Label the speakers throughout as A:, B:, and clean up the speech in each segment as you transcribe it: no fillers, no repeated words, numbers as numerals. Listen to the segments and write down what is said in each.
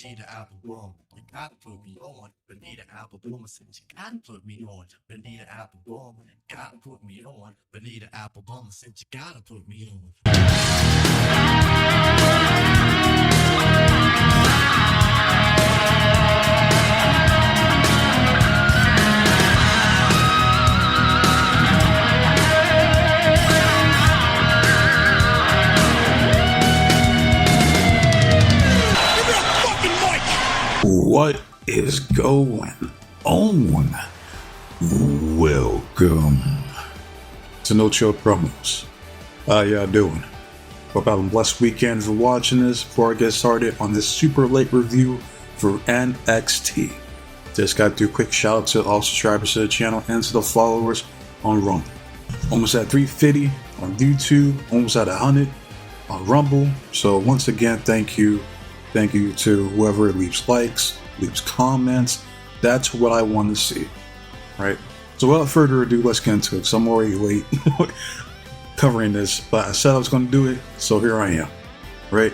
A: Benita Applebum. You gotta put me on. Benita Applebum. I said you gotta put me on. Benita Applebum. Gotta put me on. Benita Applebum. I said you gotta put me on.
B: What is going on? Welcome to No Chill Promos. How y'all doing? Hope having a blessed weekend for watching this. Before I get started on this super late review for NXT, just got to do a quick shout out to all subscribers to the channel and to the followers on Rumble. Almost at 350 on YouTube, almost at 100 on Rumble. So once again, thank you. Thank you to whoever leaves likes, leaves comments. That's what I want to see, right? So without further ado, let's get into it, because I'm already late covering this, but I said I was going to do it, so here I am, right?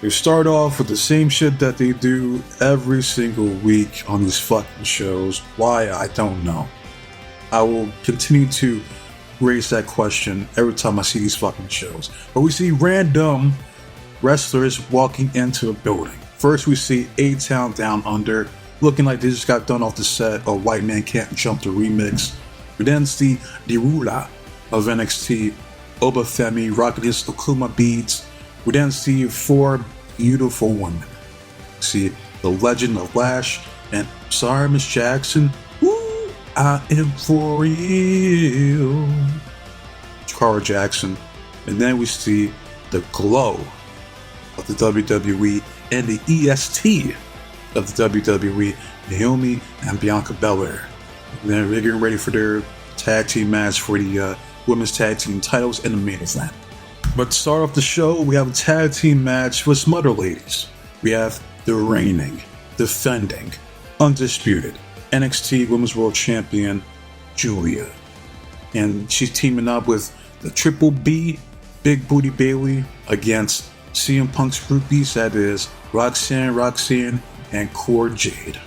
B: We start off with the same shit that they do every single week on these fucking shows. Why? I don't know. I will continue to raise that question every time I see these fucking shows. But we see random wrestlers walking into a building. First, we see A-Town Down Under, looking like they just got done off the set of White Man Can't Jump the remix. We then see the ruler of NXT, Obafemi, rocking his Okuma beads. We then see four beautiful women. We see the Legend of Lash and sorry, Miss Jackson. Woo, I am for real. Cara Jackson. And then we see the glow of the WWE and the EST of the WWE, Naomi and Bianca Belair. And then they're getting ready for their tag team match for the women's tag team titles in the main event. But to start off the show, we have a tag team match with some other ladies. We have the reigning, defending, undisputed NXT Women's World Champion, Julia. And she's teaming up with the Triple B, Big Booty Bailey, against CM Punk's groupies, that is Roxanne, and Core Jade.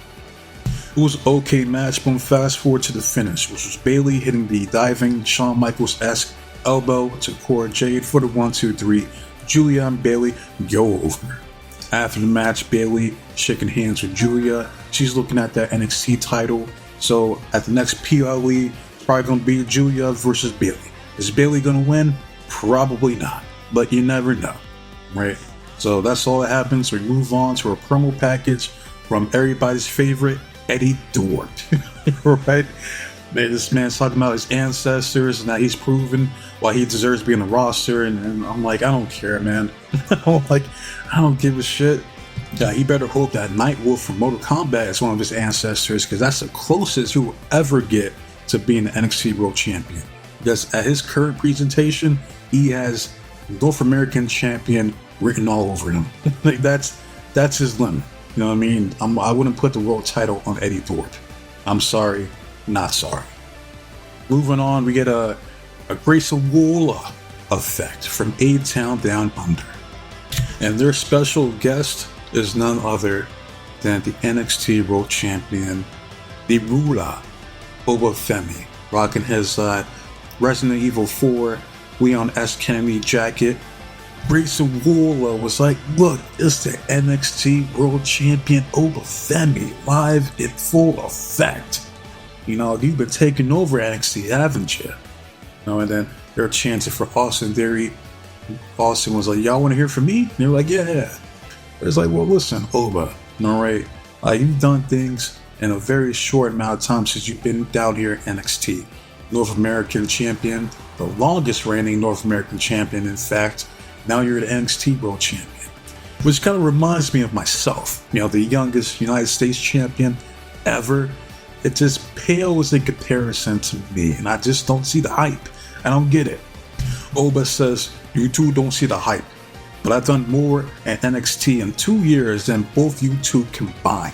B: It was an okay match, but fast forward to the finish, which was Bailey hitting the diving Shawn Michaels-esque elbow to Core Jade for the 1-2-3. Julia and Bailey go over. After the match, Bailey shaking hands with Julia. She's looking at that NXT title. So at the next PLE, it's probably going to be Julia versus Bailey. Is Bailey going to win? Probably not, but you never know. Right, so that's all that happens. We move on to a promo package from everybody's favorite Eddie Dort. Right, man, this man's talking about his ancestors and that he's proven why he deserves to be in the roster, and I'm like, I don't care, man. I don't give a shit. Yeah, he better hope that Nightwolf from Mortal Kombat is one of his ancestors, because that's the closest he will ever get to being the NXT World Champion. Because at his current presentation, he has North American Champion written all over him. Like that's his limit. You know what I mean? I wouldn't put the world title on Eddie Dort. I'm sorry, not sorry. Moving on, we get a Grayson Waller effect from A-Town Down Under. And their special guest is none other than the NXT World Champion, the ruler, Obafemi, rocking his Resident Evil 4 Leon S. Kennedy jacket. Grayson Waller was like, look, it's the NXT World Champion Obafemi live in full effect. You know, you've been taking over NXT, haven't you? And then they're chanting for Austin Theory. Austin was like, y'all want to hear from me? And they were like, yeah. It's like, well, listen, Oba, all right, you've done things in a very short amount of time since you've been down here at NXT. North American Champion, the longest reigning North American Champion, in fact. Now you're the NXT World Champion, which kind of reminds me of myself. You know, the youngest United States Champion ever. It just pales in comparison to me, and I just don't see the hype. I don't get it. Oba says, you two don't see the hype, but I've done more at NXT in 2 years than both you two combined.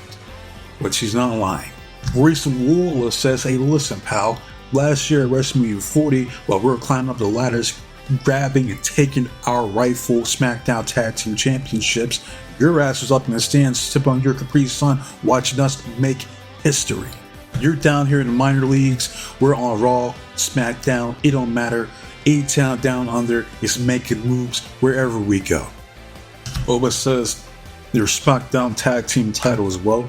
B: But she's not lying. Grayson Waller says, hey, listen, pal. Last year at WrestleMania 40, while we were climbing up the ladders, grabbing and taking our rightful SmackDown Tag Team Championships. Your ass was up in the stands, sipping on your Capri Sun, watching us make history. You're down here in the minor leagues. We're on Raw, SmackDown. It don't matter. A-Town Down Under is making moves wherever we go. Oba says their SmackDown Tag Team titles. Well,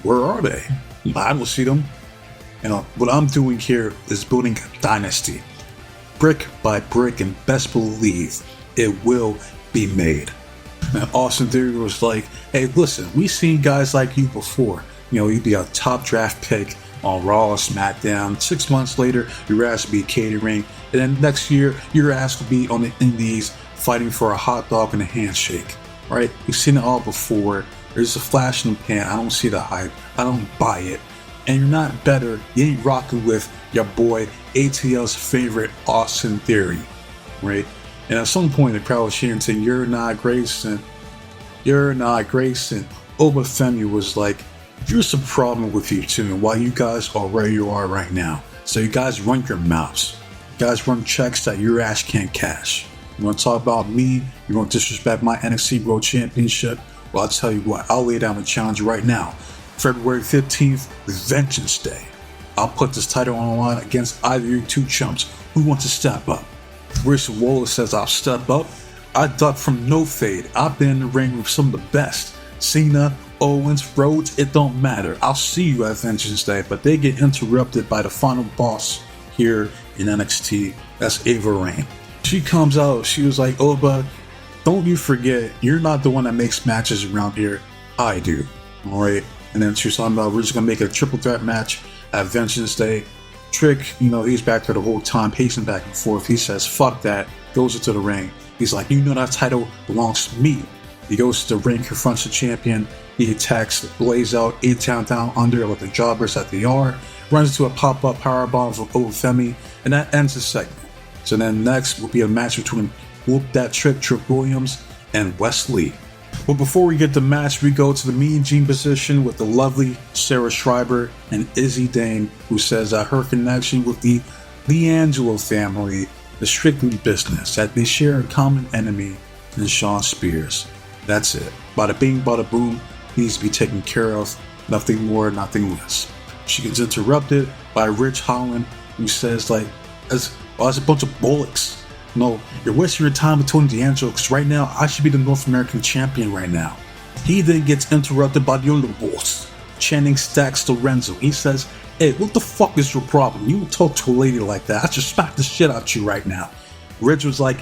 B: where are they? I don't see them. What I'm doing here is building a dynasty, brick by brick, and best believe it will be made. And Austin Theory was like, hey, listen, we've seen guys like you before. You'd be a top draft pick on Raw or SmackDown. 6 months later, your ass will be catering. And then next year, your ass will be on the Indies fighting for a hot dog and a handshake. Right? We've seen it all before. There's a flash in the pan. I don't see the hype. I don't buy it. And you're not better. You ain't rocking with your boy ATL's favorite Austin Theory. Right? And at some point, the crowd was cheering, saying, you're not Grayson. You're not Grayson. Obafemi was like, there's a problem with you too, and why you guys are where you are right now. So you guys run your mouths. You guys run checks that your ass can't cash. You want to talk about me? You want to disrespect my NXT World Championship? Well, I'll tell you what, I'll lay down a challenge right now. February 15th, Vengeance Day. I'll put this title on the line against either of you two chumps. Who wants to step up? Grayson Waller says, I'll step up. I duck from no fade. I've been in the ring with some of the best. Cena, Owens, Rhodes, it don't matter. I'll see you at Vengeance Day, but they get interrupted by the final boss here in NXT. That's Ava Raine. She comes out, she was like, Oba, don't you forget, you're not the one that makes matches around here. I do. Alright? And then she was talking about, we're just gonna make a triple threat match at Vengeance Day. Trick, he's back there the whole time, pacing back and forth. He says, fuck that, goes into the ring. He's like, that title belongs to me. He goes to the ring, confronts the champion. He attacks, lays out A-Town Down Under like the jobbers that they are, runs into a pop-up powerbomb from Obafemi, and that ends the segment. So then next will be a match between Whoop That Trick Williams and Wes Lee. But before we get the match, we go to the Mean Gene position with the lovely Sarah Schreiber and Izzy Dane, who says that her connection with the D'Angelo family is strictly business, that they share a common enemy in Shawn Spears. That's it. Bada bing, bada boom, needs to be taken care of. Nothing more, nothing less. She gets interrupted by Rich Holland, who says, that's a bunch of bullocks. No, you're wasting your time with Tony D'Angelo, because right now, I should be the North American champion right now. He then gets interrupted by the other boss, chanting Stax Lorenzo. He says, hey, what the fuck is your problem? You don't talk to a lady like that. I just smack the shit out you right now. Rich was like,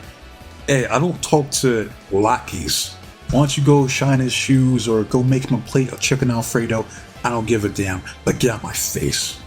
B: hey, I don't talk to lackeys. Why don't you go shine his shoes or go make him a plate of chicken Alfredo? I don't give a damn, but get out my face.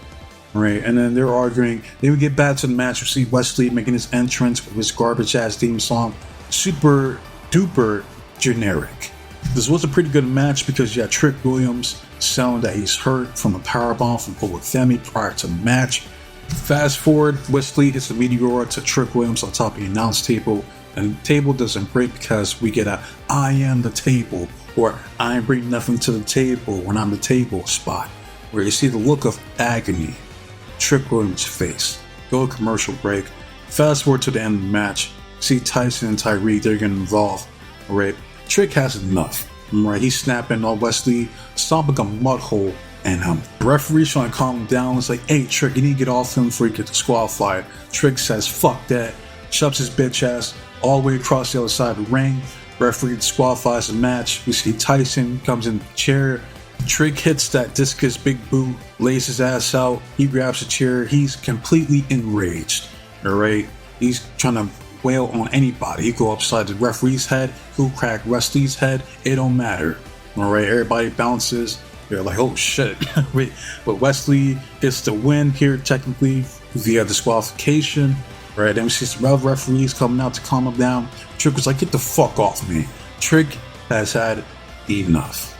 B: Right, and then they're arguing. Then we get back to the match. We see Wes Lee making his entrance with his garbage ass theme song. Super duper generic. This was a pretty good match because you had Trick Williams selling that he's hurt from a powerbomb from Obafemi prior to the match. Fast forward, Wes Lee hits the meteor to Trick Williams on top of the announce table. And the table doesn't break because we get a I am the table, or I ain't bring nothing to the table when I'm the table spot, where you see the look of agony. Trick Williams' face. Go to commercial break. Fast forward to the end of the match. See Tyson and Tyreek, they're getting involved. Alright, Trick has enough. Right, he's snapping on Wes Lee, stomping a mud hole, and the referee's trying to calm him down. It's like, hey Trick, you need to get off him before you get disqualified. Trick says, fuck that, shoves his bitch ass all the way across the other side of the ring. Referee disqualifies the match. We see Tyson comes in the chair. Trick hits that discus big boot, lays his ass out. He grabs a chair. He's completely enraged. Alright? He's trying to wail on anybody. He go upside the referee's head. He'll crack Wes Lee's head. It don't matter. Alright? Everybody bounces. They're like, oh shit. Wait, but Wes Lee gets the win here technically via disqualification. Right? Then we see some other referees coming out to calm him down. Trick was like, get the fuck off me. Trick has had enough.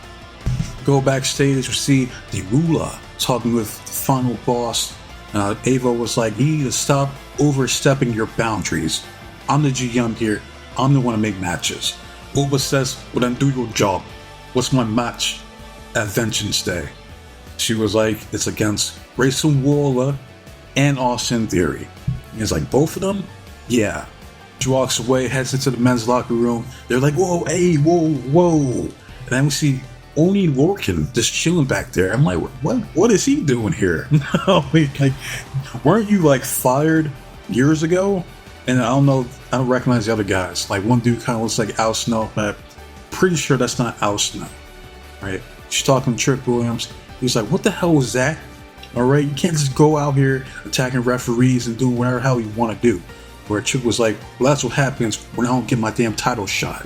B: Go backstage, we see the ruler talking with the final boss. Ava was like, you need to stop overstepping your boundaries. I'm the GM here. I'm the one to make matches. Uba says, well then do your job. What's my match at Vengeance Day? She was like, it's against Grayson Waller and Austin Theory. He's like, both of them? Yeah. She walks away, heads into the men's locker room. They're like, whoa, hey, whoa. And then we see Oney Lorcan just chilling back there. I'm like, what is he doing here? like, weren't you like fired years ago? And I don't recognize the other guys. Like one dude kind of looks like Al Snow, but pretty sure that's not Al Snow, right? She's talking to Trick Williams. He's like, what the hell was that? All right, you can't just go out here attacking referees and doing whatever hell you want to do. Where Trick was like, well, that's what happens when I don't get my damn title shot.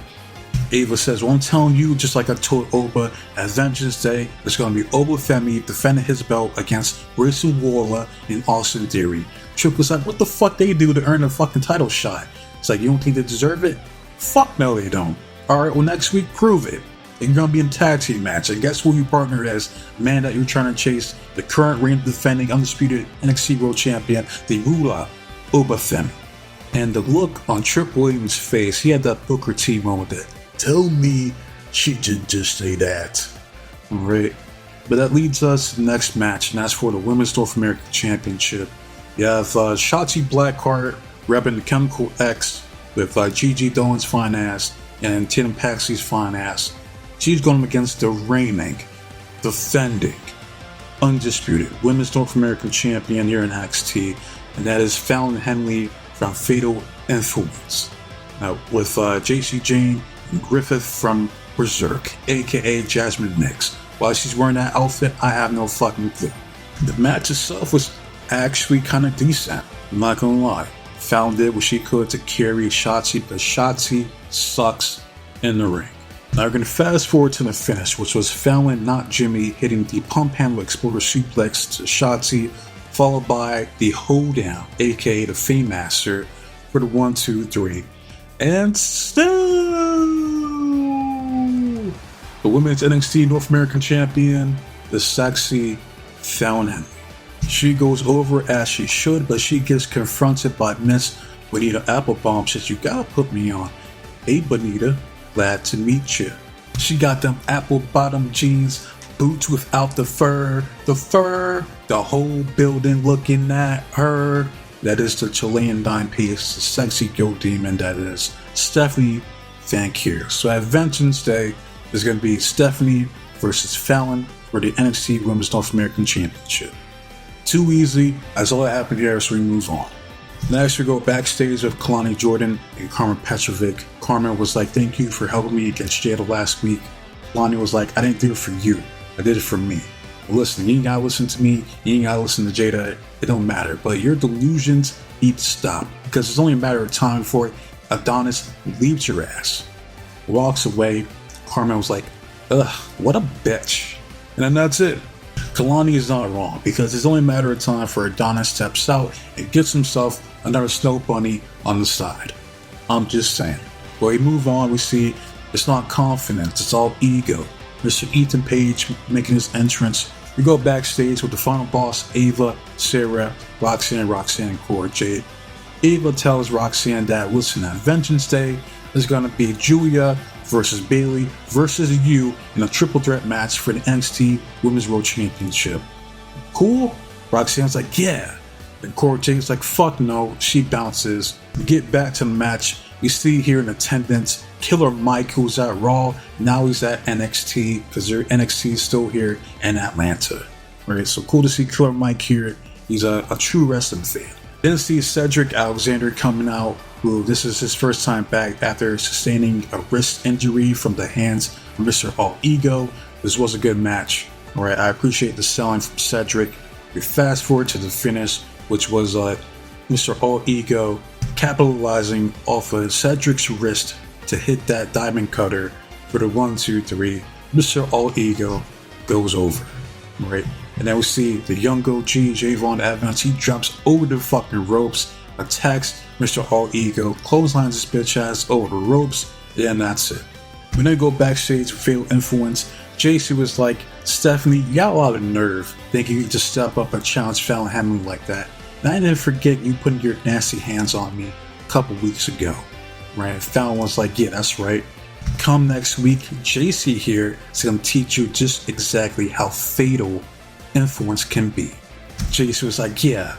B: Ava says, well, I'm telling you, just like I told Oba, at Vengeance Day, it's going to be Oba Femi defending his belt against Grayson Waller and Austin Theory. Trick was like, what the fuck they do to earn a fucking title shot? It's like, you don't think they deserve it? Fuck no, they don't. Alright, well, next week, prove it. And you're going to be in a tag team match. And guess who you partnered as? Man that you're trying to chase, the current reigning defending undisputed NXT World Champion, the Ruler, Oba Femi. And the look on Trick Williams' face, he had that Booker T moment that, tell me she didn't just say that. Alright. But that leads us to the next match, and that's for the Women's North American Championship. You have Shotzi Blackheart repping the Chemical X with Gigi Dolan's fine ass and Tatum Paxley's fine ass. She's going against the reigning, defending, undisputed Women's North American Champion here in NXT, and that is Fallon Henley from Fatal Influence. With JC Jane and Griffith from Berserk, aka Jasmine Nix. Why she's wearing that outfit, I have no fucking clue. The match itself was actually kind of decent, I'm not gonna lie. Fallon did what she could to carry Shotzi, but Shotzi sucks in the ring. Now we're gonna fast forward to the finish, which was Fallon, not Jimmy, hitting the pump handle exploder suplex to Shotzi, followed by the hoedown, aka the Fame Master, for the 1, 2, 3. And still, the Women's NXT North American Champion, the sexy Fallon Henley. She goes over as she should, but she gets confronted by Miss Bonita Applebaum. Says, you gotta put me on. Hey Bonita, glad to meet you. She got them apple bottom jeans, boots without the fur, the whole building looking at her. That is the Chilean dime piece, the sexy goat demon that is Stephanie Van Kier. So at Vengeance Day, there's going to be Stephanie versus Fallon for the NXT Women's North American Championship. Too easy, that's all that happened here, so we move on. Next, we go backstage with Kalani Jordan and Carmen Petrovic. Carmen was like, thank you for helping me against Jada last week. Kalani was like, I didn't do it for you, I did it for me. Listen, you ain't gotta listen to me, you ain't gotta listen to Jada, it don't matter. But your delusions need to stop, because it's only a matter of time before Adonis leaves your ass. Walks away, Carmen was like, ugh, what a bitch. And then that's it. Kalani is not wrong, because it's only a matter of time for Adonis steps out and gets himself another snow bunny on the side. I'm just saying. But we move on, we see it's not confidence, it's all ego. Mr. Ethan Page making his entrance. We go backstage with the final boss, Ava, Sarah, Roxanne, and Cora Jade. Ava tells Roxanne that, listen, at Vengeance Day, there's gonna be Julia versus Bailey versus you in a triple threat match for the NXT Women's World Championship. Cool? Roxanne's like, yeah. And Cora Jade's like, fuck no. She bounces. We get back to the match. We see here in attendance Killer Mike, who's at Raw. Now he's at NXT because their NXT is still here in Atlanta. Right? So cool to see Killer Mike here. He's a true wrestling fan. Then see Cedric Alexander coming out, who this is his first time back after sustaining a wrist injury from the hands of Mr. All Ego. This was a good match. Alright, I appreciate the selling from Cedric. We fast forward to the finish, which was Mr. All Ego capitalizing off of Cedric's wrist to hit that diamond cutter for the 1, 2, 3. Mr. All Ego goes over. Right? And then we see the young OG, Javon Evans. He jumps over the fucking ropes, attacks Mr. All Ego, clotheslines his bitch ass over the ropes, and that's it. We then go backstage with Fatal Influence. JC was like, Stephanie, you got a lot of nerve thinking you could just step up and challenge Fallon Henley like that. And I didn't forget you putting your nasty hands on me a couple weeks ago. Right? Fallon was like, yeah, that's right. Come next week, JC here is going to teach you just exactly how Fatal Influence can be. JC was like, yeah,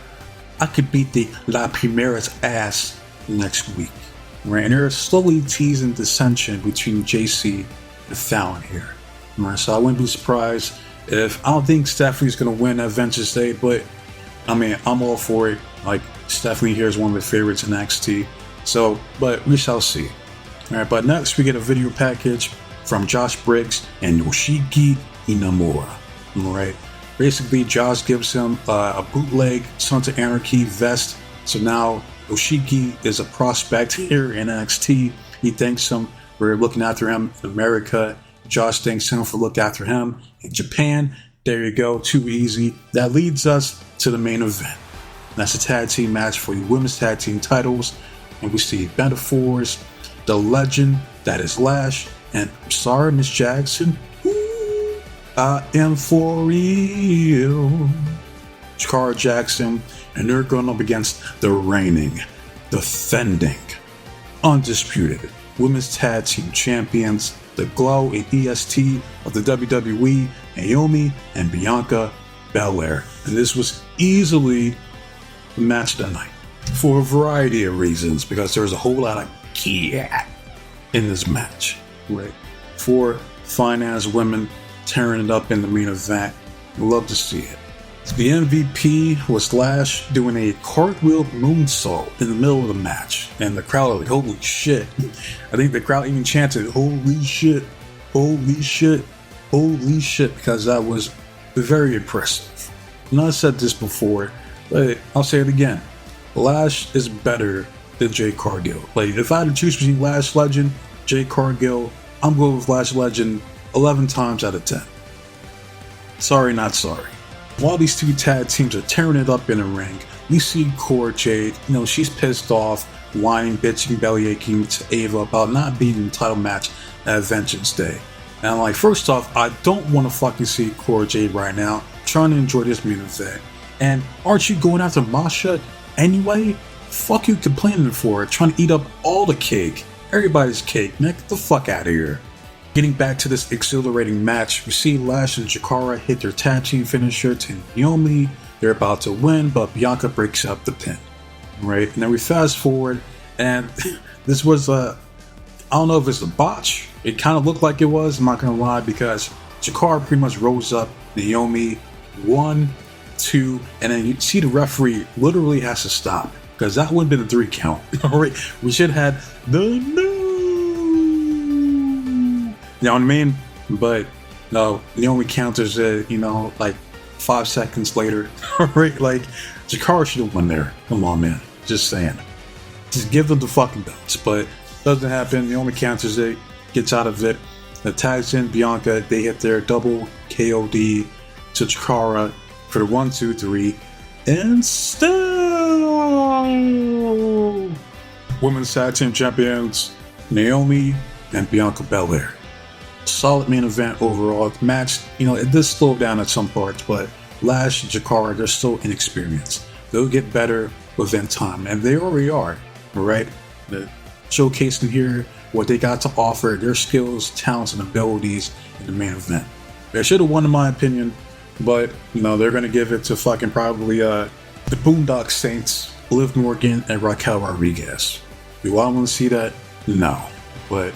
B: I could beat the La Primera's ass next week. right? And they're slowly teasing dissension between JC and Fallon here, right? So I wouldn't be surprised if, I don't think Stephanie's going to win at Vengeance Day, but I mean, I'm all for it. Like, Stephanie here is one of my favorites in NXT. So, but we shall see. All right, but next we get a video package from Josh Briggs and Yoshiki Inamura. All right, basically Josh gives him a bootleg Sons of Anarchy vest. So now Yoshiki is a prospect here in NXT. He thanks him for looking after him in America. Josh thanks him for looking after him in Japan. There you go, too easy. That leads us to the main event. That's a tag team match for the women's tag team titles. And we see metaphors, the legend that is Lash, and I'm sorry, Miss Jackson, ooh, I am for real. Jakara Jackson, and they're going up against the reigning, defending, undisputed women's tag team champions, the Glow and EST of the WWE, Naomi and Bianca Belair. And this was easily the match of the night for a variety of reasons, because there's a whole lot of cat in this match, right? 4 fine-ass women tearing it up in the main event. Love to see it. The MVP was Lash doing a cartwheel moonsault in the middle of the match, and the crowd was like, holy shit. I think the crowd even chanted, holy shit, holy shit, holy shit, because that was very impressive. And I said this before, but I'll say it again. Lash is better than Jade Cargill. Like, if I had to choose between Lash Legend, Jade Cargill, I'm going with Lash Legend 11 times out of 10. Sorry, not sorry. While these two tag teams are tearing it up in the ring, we see Cora Jade, she's pissed off, whining, bitching, bellyaching to Ava about not being in the title match at Vengeance Day. And I'm like, first off, I don't want to fucking see Cora Jade right now. I'm trying to enjoy this main event. And aren't you going after Masha anyway? Fuck you complaining for, trying to eat up all the cake. Everybody's cake, man. Get the fuck out of here. Getting back to this exhilarating match, we see Lash and Jakara hit their tag team finisher to Naomi. They're about to win, but Bianca breaks up the pin. Right? And then we fast forward, and this was I don't know if it's a botch. It kind of looked like it was, I'm not gonna lie, because Jakara pretty much rose up Naomi 1, 2, and then you see the referee literally has to stop, because that would have been a 3 count. Alright, we should have had the no. You know what I mean? But no, Naomi counters it, like 5 seconds later. Alright, like Jakara should have won there. Come on, man. Just saying. Just give them the fucking belts. But doesn't happen. Naomi counters it, gets out of it. The tags in Bianca. They hit their double KOD to Jakara for the 1, 2, 3. And still women's tag team champions Naomi and Bianca Belair. Solid main event overall. Match, it does slow down at some parts, but Lash and Jakara, they're still inexperienced. They'll get better within time, and they already are, right? They're showcasing here what they got to offer, their skills, talents, and abilities in the main event. They should have won, in my opinion, but they're gonna give it to fucking probably the Boondock Saints, Liv Morgan, and Raquel Rodriguez. Do I want to see that? No, but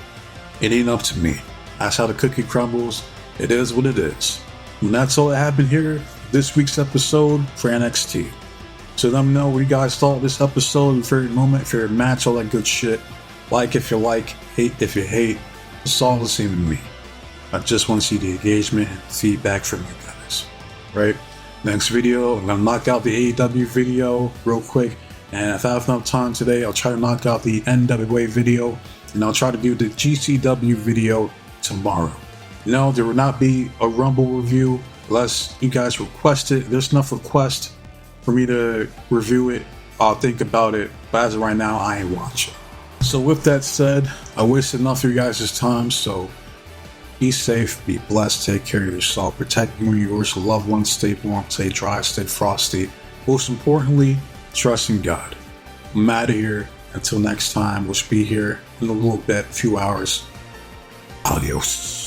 B: it ain't up to me. That's how the cookie crumbles. It is what it is. And that's all that happened here this week's episode for NXT. So let me know what you guys thought of this episode, your favorite moment, favorite match, all that good shit. Like if you like, hate if you hate. It's all the same to me. I just want to see the engagement and feedback from you guys. Right? Next video, I'm going to knock out the AEW video real quick. And if I have enough time today, I'll try to knock out the NWA video. And I'll try to do the GCW video tomorrow. There will not be a Rumble review unless you guys request it. There's enough request for me to review it. I'll think about it, but as of right now, I ain't watching. So with that said, I wasted enough of you guys' time, so be safe, be blessed, take care of yourself, protect you and yours, loved ones, stay warm, stay dry, stay frosty. Most importantly, trust in God. I'm out of here. Until next time, we'll be here in a little bit, a few hours. Adios.